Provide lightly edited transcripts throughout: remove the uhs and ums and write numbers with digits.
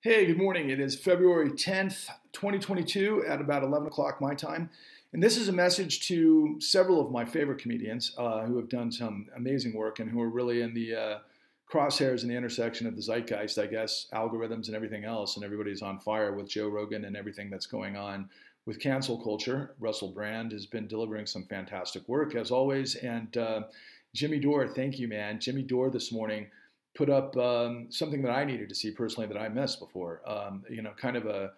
Hey, good morning. It is February 10th, 2022 at about 11 o'clock my time. And this is a message to several of my favorite comedians who have done some amazing work and who are really in the crosshairs in the intersection of the zeitgeist, I guess, algorithms and everything else. And everybody's on fire with Joe Rogan and everything that's going on with cancel culture. Russell Brand has been delivering some fantastic work as always. And Jimmy Dore, thank you, man. Jimmy Dore this morning put up something that I needed to see personally that I missed before. Kind of a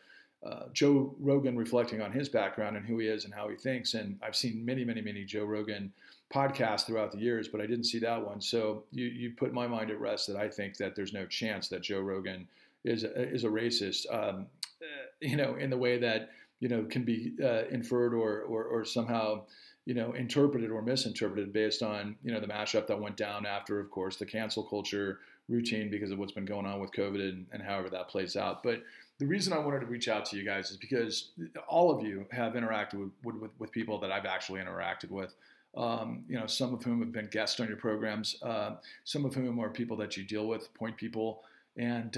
Joe Rogan reflecting on his background and who he is and how he thinks. And I've seen many, many, many Joe Rogan podcasts throughout the years, but I didn't see that one. So you put my mind at rest that I think that there's no chance that Joe Rogan is a racist, in the way that, can be inferred or somehow interpreted or misinterpreted based on, the mashup that went down after, of course, the cancel culture routine because of what's been going on with COVID and however that plays out. But the reason I wanted to reach out to you guys is because all of you have interacted with people that I've actually interacted with. Some of whom have been guests on your programs, some of whom are people that you deal with, point people. And,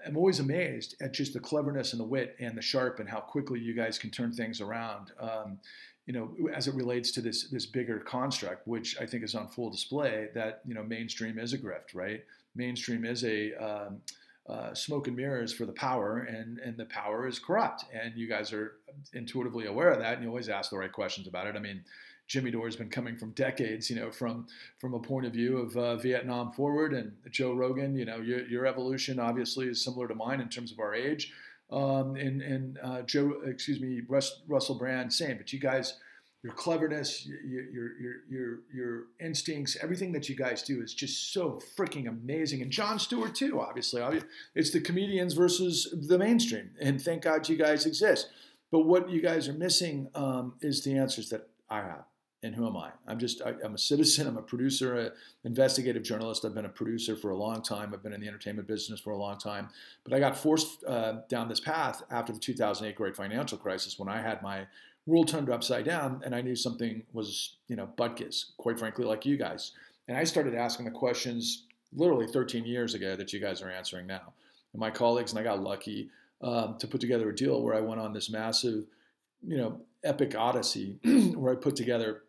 I'm always amazed at just the cleverness and the wit and the sharp and how quickly you guys can turn things around, as it relates to this bigger construct, which I think is on full display that, mainstream is a grift, right? Mainstream is a smoke and mirrors for the power, and the power is corrupt. And you guys are intuitively aware of that, and you always ask the right questions about it. I mean, Jimmy Dore has been coming from decades, from a point of view of Vietnam forward, and Joe Rogan, your evolution obviously is similar to mine in terms of our age, Russell Brand, same. But you guys, your cleverness, your instincts, everything that you guys do is just so freaking amazing. And Jon Stewart too, obviously. It's the comedians versus the mainstream, and thank God you guys exist. But what you guys are missing is the answers that I have. And who am I? I'm a citizen. I'm a producer, an investigative journalist. I've been a producer for a long time. I've been in the entertainment business for a long time. But I got forced down this path after the 2008 great financial crisis when I had my world turned upside down and I knew something was, butkus, quite frankly, like you guys. And I started asking the questions literally 13 years ago that you guys are answering now. And my colleagues, and I got lucky to put together a deal where I went on this massive, epic odyssey where I put together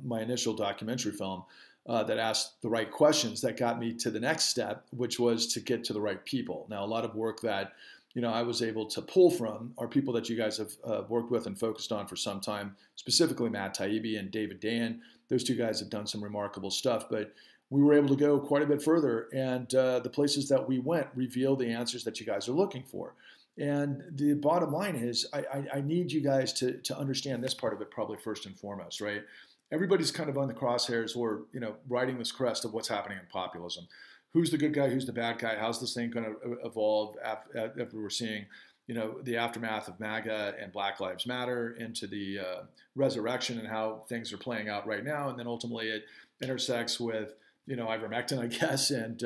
my initial documentary film that asked the right questions that got me to the next step, which was to get to the right people. Now, a lot of work that, I was able to pull from are people that you guys have worked with and focused on for some time, specifically Matt Taibbi and David Dayen. Those two guys have done some remarkable stuff, but we were able to go quite a bit further, and the places that we went reveal the answers that you guys are looking for. And the bottom line is I need you guys to understand this part of it probably first and foremost, right? Everybody's kind of on the crosshairs or, riding this crest of what's happening in populism. Who's the good guy? Who's the bad guy? How's this thing going to evolve after we're seeing, the aftermath of MAGA and Black Lives Matter into the resurrection and how things are playing out right now. And then ultimately it intersects with, ivermectin, I guess, and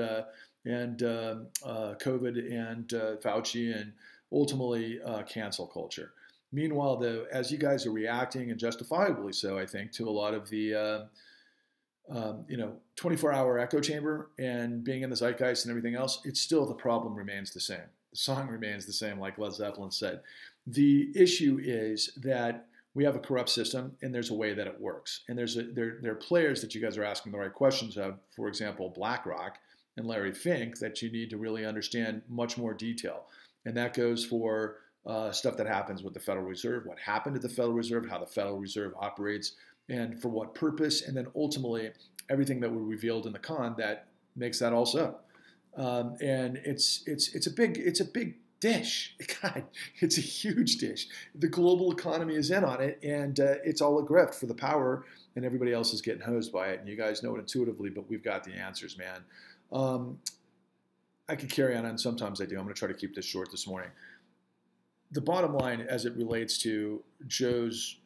COVID and Fauci and ultimately cancel culture. Meanwhile, though, as you guys are reacting, and justifiably so, I think, to a lot of the 24-hour echo chamber and being in the zeitgeist and everything else, it's still the problem remains the same. The song remains the same, like Led Zeppelin said. The issue is that we have a corrupt system, and there's a way that it works. And there are players that you guys are asking the right questions of, for example, BlackRock and Larry Fink, that you need to really understand much more detail. And that goes for stuff that happens with the Federal Reserve, what happened to the Federal Reserve, how the Federal Reserve operates, and for what purpose, and then ultimately everything that we revealed in the con that makes that all so. And it's a big dish. God, it's a huge dish. The global economy is in on it, and it's all a grift for the power, and everybody else is getting hosed by it. And you guys know it intuitively, but we've got the answers, man. I could carry on, and sometimes I do. I'm going to try to keep this short this morning. The bottom line, as it relates to Joe's,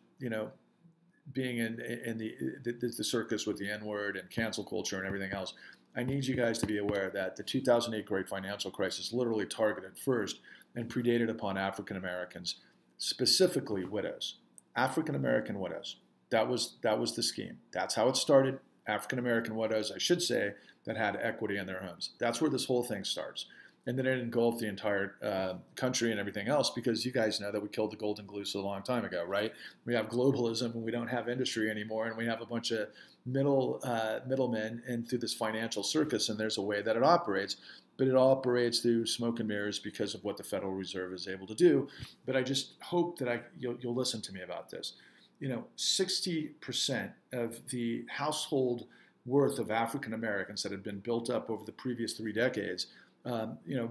being in the circus with the N-word and cancel culture and everything else, I need you guys to be aware that the 2008 great financial crisis literally targeted first and predated upon African Americans, specifically widows, African American widows. That was the scheme. That's how it started. African-American widows, I should say, that had equity in their homes. That's where this whole thing starts. And then it engulfed the entire country and everything else, because you guys know that we killed the golden goose a long time ago, right? We have globalism and we don't have industry anymore, and we have a bunch of middlemen and through this financial circus, and there's a way that it operates, but it operates through smoke and mirrors because of what the Federal Reserve is able to do. But I just hope that you'll listen to me about this. 60% of the household worth of African Americans that had been built up over the previous 3 decades,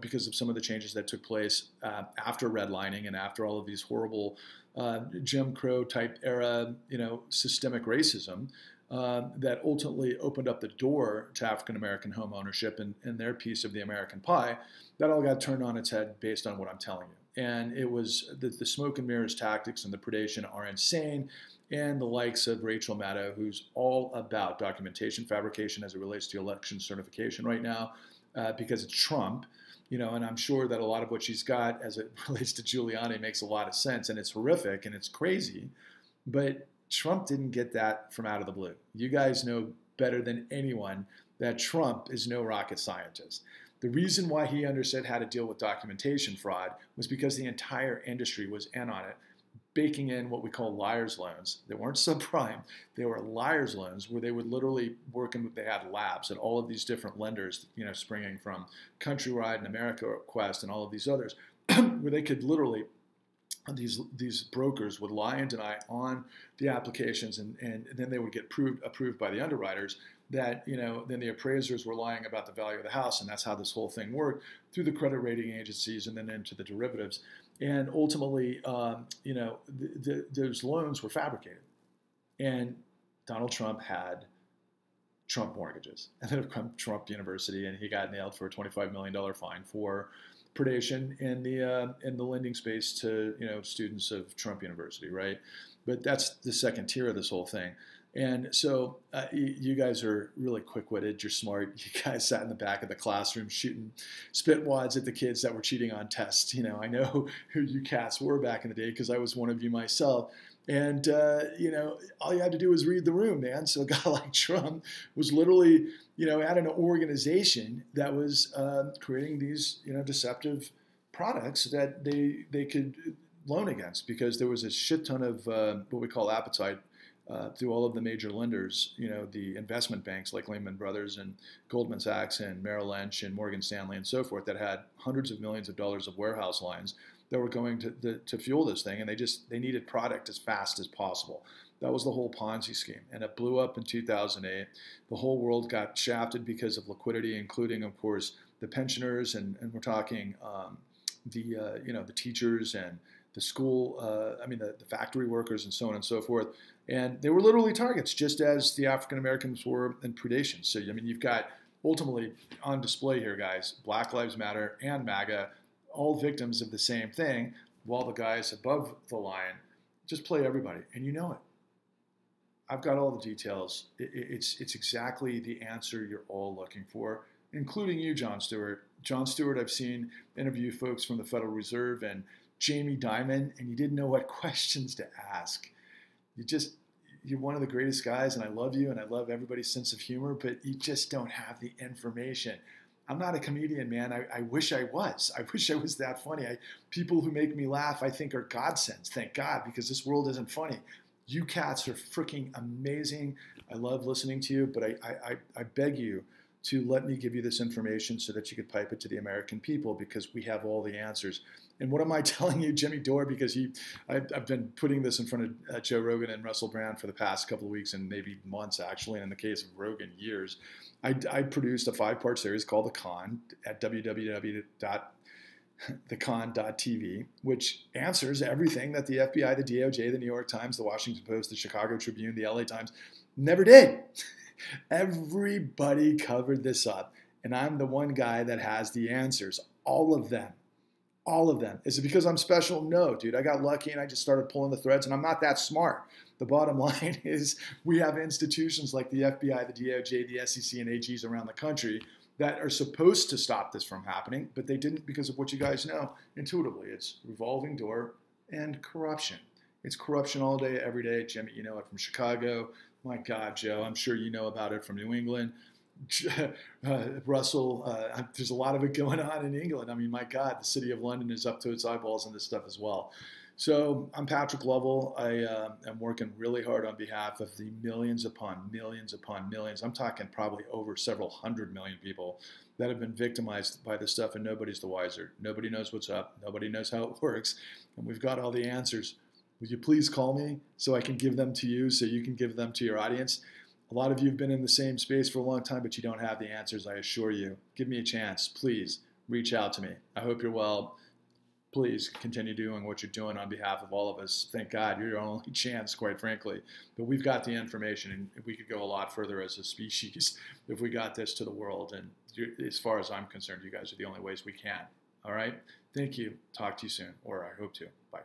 because of some of the changes that took place after redlining and after all of these horrible Jim Crow type era, systemic racism that ultimately opened up the door to African American home ownership and their piece of the American pie, that all got turned on its head based on what I'm telling you. And it was the smoke and mirrors tactics and the predation are insane. And the likes of Rachel Maddow, who's all about documentation fabrication as it relates to election certification right now, because it's Trump, and I'm sure that a lot of what she's got as it relates to Giuliani makes a lot of sense, and it's horrific and it's crazy, but Trump didn't get that from out of the blue. You guys know better than anyone that Trump is no rocket scientist. The reason why he understood how to deal with documentation fraud was because the entire industry was in on it, baking in what we call liar's loans. They weren't subprime. They were liar's loans where they would literally work in, they had labs at all of these different lenders, springing from Countrywide and AmeriQuest and all of these others, where they could literally, these brokers would lie and deny on the applications, and then they would get approved by the underwriters that, then the appraisers were lying about the value of the house, and that's how this whole thing worked through the credit rating agencies and then into the derivatives. And ultimately, those loans were fabricated. And Donald Trump had Trump mortgages, and then Trump University, and he got nailed for a $25 million fine for predation in the lending space to students of Trump University, right? But that's the second tier of this whole thing. And so you guys are really quick-witted. You're smart. You guys sat in the back of the classroom shooting spit wads at the kids that were cheating on tests. I know who you cats were back in the day because I was one of you myself. And, all you had to do was read the room, man. So a guy like Trump was literally, at an organization that was creating these, deceptive products that they could loan against, because there was a shit ton of what we call appetite through all of the major lenders, the investment banks like Lehman Brothers and Goldman Sachs and Merrill Lynch and Morgan Stanley and so forth, that had hundreds of millions of dollars of warehouse lines that were going to fuel this thing, and they needed product as fast as possible. That was the whole Ponzi scheme, and it blew up in 2008. The whole world got shafted because of liquidity, including, of course, the pensioners, and we're talking the teachers and the school, the factory workers and so on and so forth. And they were literally targets, just as the African Americans were in predation. So, you've got ultimately on display here, guys, Black Lives Matter and MAGA, all victims of the same thing, while the guys above the line just play everybody. And you know it. I've got all the details. It's exactly the answer you're all looking for, including you, Jon Stewart. Jon Stewart, I've seen interview folks from the Federal Reserve and Jamie Dimon, and you didn't know what questions to ask. You're one of the greatest guys, and I love you, and I love everybody's sense of humor, but you just don't have the information. I'm not a comedian, man. I wish I was. I wish I was that funny. People who make me laugh, I think, are godsends. Thank God, because this world isn't funny. You cats are freaking amazing. I love listening to you, but I beg you to let me give you this information so that you could pipe it to the American people, because we have all the answers. And what am I telling you, Jimmy Dore? Because I've been putting this in front of Joe Rogan and Russell Brand for the past couple of weeks and maybe months, actually. And in the case of Rogan, years. I produced a 5-part series called The Con at www.thecon.tv, which answers everything that the FBI, the DOJ, the New York Times, the Washington Post, the Chicago Tribune, the LA Times never did. Everybody covered this up, and I'm the one guy that has the answers. All of them. All of them. Is it because I'm special? No, dude. I got lucky and I just started pulling the threads, and I'm not that smart. The bottom line is we have institutions like the FBI, the DOJ, the SEC, and AGs around the country that are supposed to stop this from happening, but they didn't because of what you guys know intuitively. It's revolving door and corruption. It's corruption all day, every day. Jimmy, you know it from Chicago, My God, Joe, I'm sure you know about it from New England. Russell, there's a lot of it going on in England. I mean, my God, the city of London is up to its eyeballs in this stuff as well. So I'm Patrick Lovell. I am working really hard on behalf of the millions upon millions upon millions. I'm talking probably over several 100 million people that have been victimized by this stuff, and nobody's the wiser. Nobody knows what's up. Nobody knows how it works, and we've got all the answers. Would you please call me so I can give them to you, so you can give them to your audience? A lot of you have been in the same space for a long time, but you don't have the answers, I assure you. Give me a chance. Please reach out to me. I hope you're well. Please continue doing what you're doing on behalf of all of us. Thank God, you're your only chance, quite frankly. But we've got the information, and we could go a lot further as a species if we got this to the world. And as far as I'm concerned, you guys are the only ways we can. All right? Thank you. Talk to you soon, or I hope to. Bye.